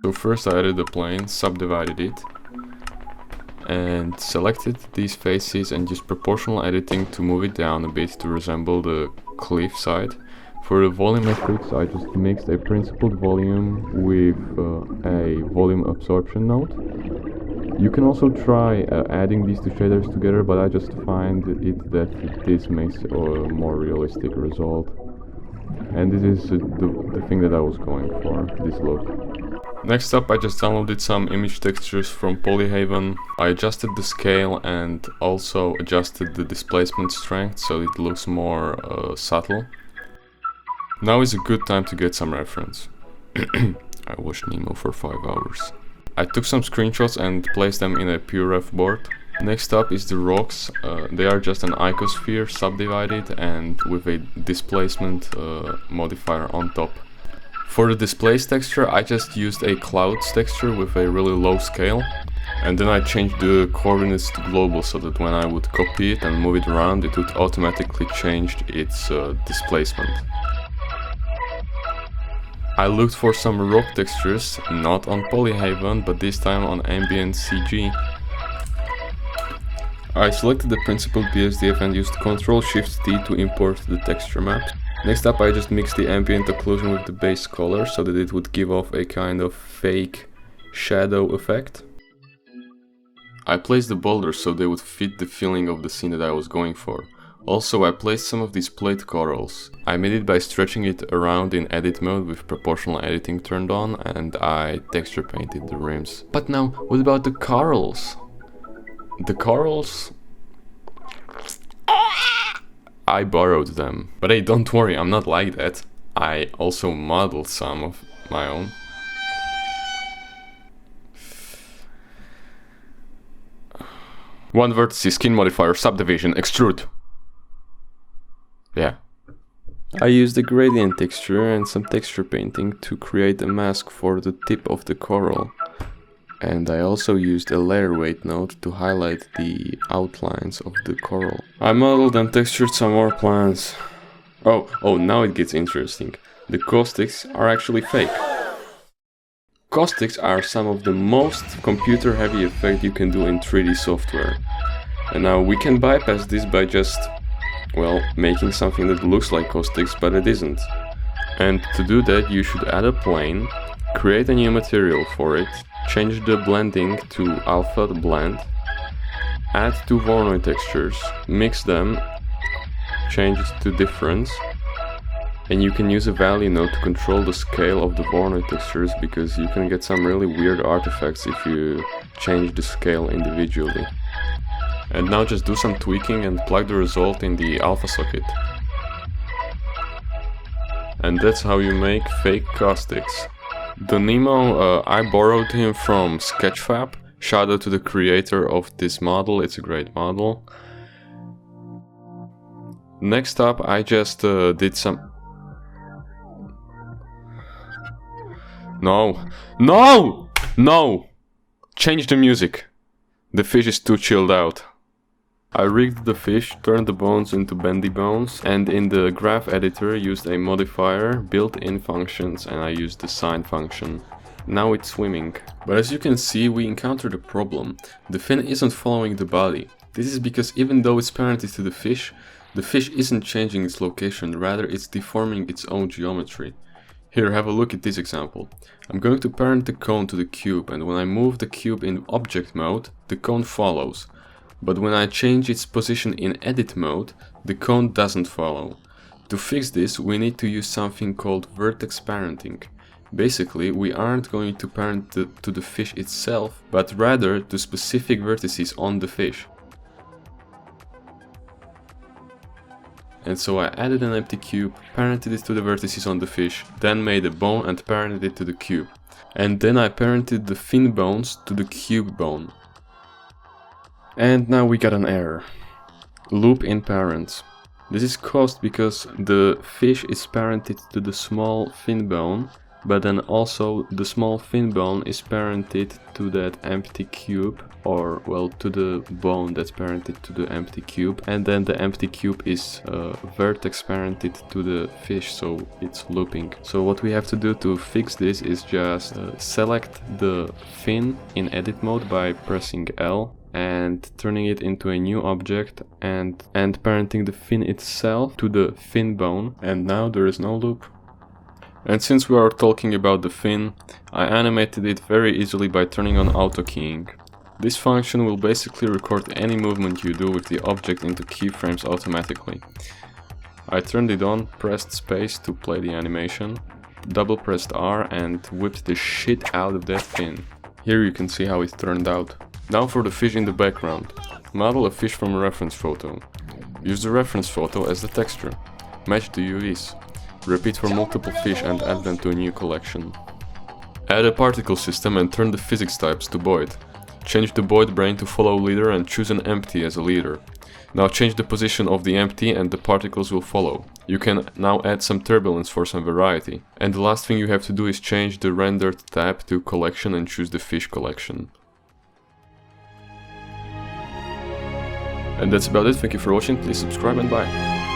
So first I added the plane, subdivided it, and selected these faces and used proportional editing to move it down a bit to resemble the cliff side. For the volumetrics, I just mixed a principled volume with a volume absorption node. You can also try adding these two shaders together, but I just find that this makes a more realistic result. And this is the thing that I was going for, this look. Next up, I just downloaded some image textures from Polyhaven. I adjusted the scale and also adjusted the displacement strength so it looks more subtle. Now is a good time to get some reference. I watched Nemo for 5 hours. I took some screenshots and placed them in a PureRef board. Next up is the rocks. They are just an icosphere subdivided and with a displacement modifier on top. For the displace texture, I just used a clouds texture with a really low scale. And then I changed the coordinates to global so that when I would copy it and move it around, it would automatically change its displacement. I looked for some rock textures, not on Polyhaven, but this time on Ambient CG. I selected the principled BSDF and used Ctrl-Shift-T to import the texture map. Next up, I just mixed the ambient occlusion with the base color so that it would give off a kind of fake shadow effect. I placed the boulders so they would fit the feeling of the scene that I was going for. Also, I placed some of these plate corals. I made it by stretching it around in edit mode with proportional editing turned on, and I texture painted the rims. But now, what about the corals? The corals? I borrowed them. But hey, don't worry, I'm not like that. I also modeled some of my own. One vertex, skin modifier, subdivision, extrude. Yeah. I used a gradient texture and some texture painting to create a mask for the tip of the coral. And I also used a layer weight node to highlight the outlines of the coral. I modeled and textured some more plants. Oh, now it gets interesting. The caustics are actually fake. Caustics are some of the most computer heavy effect you can do in 3D software. And now we can bypass this by just, well, making something that looks like caustics but it isn't. And to do that you should add a plane, create a new material for it, change the blending to alpha blend, add two Voronoi textures, mix them, change it to difference, and you can use a value node to control the scale of the Voronoi textures because you can get some really weird artifacts if you change the scale individually. And now just do some tweaking and plug the result in the alpha socket. And that's how you make fake caustics. The Nemo, I borrowed him from Sketchfab. Shout out to the creator of this model, it's a great model. Next up, I just did some... No! Change the music. The fish is too chilled out. I rigged the fish, turned the bones into bendy bones, and in the graph editor used a modifier, built-in functions, and I used the sign function. Now it's swimming. But as you can see, we encountered a problem. The fin isn't following the body. This is because even though it's parented to the fish isn't changing its location, rather it's deforming its own geometry. Here, have a look at this example. I'm going to parent the cone to the cube, and when I move the cube in object mode, the cone follows. But when I change its position in edit mode, the cone doesn't follow. To fix this, we need to use something called vertex parenting. Basically, we aren't going to parent to the fish itself, but rather to specific vertices on the fish. And so I added an empty cube, parented it to the vertices on the fish, then made a bone and parented it to the cube. And then I parented the fin bones to the cube bone. And now we got an error. Loop in parents. This is caused because the fish is parented to the small fin bone but then also the small fin bone is parented to that empty cube, or well, to the bone that's parented to the empty cube, and then the empty cube is vertex parented to the fish, so it's looping. So what we have to do to fix this is just select the fin in edit mode by pressing L and turning it into a new object and parenting the fin itself to the fin bone, and now there is no loop. And since we are talking about the fin, I animated it very easily by turning on auto keying. This function will basically record any movement you do with the object into keyframes automatically. I turned it on, pressed space to play the animation, double pressed R and whipped the shit out of that fin. Here you can see how it turned out. Now for the fish in the background. Model a fish from a reference photo. Use the reference photo as the texture. Match the UVs. Repeat for multiple fish and add them to a new collection. Add a particle system and turn the physics types to void. Change the void brain to follow leader and choose an empty as a leader. Now change the position of the empty and the particles will follow. You can now add some turbulence for some variety. And the last thing you have to do is change the rendered tab to collection and choose the fish collection. And that's about it. Thank you for watching. Please subscribe and bye.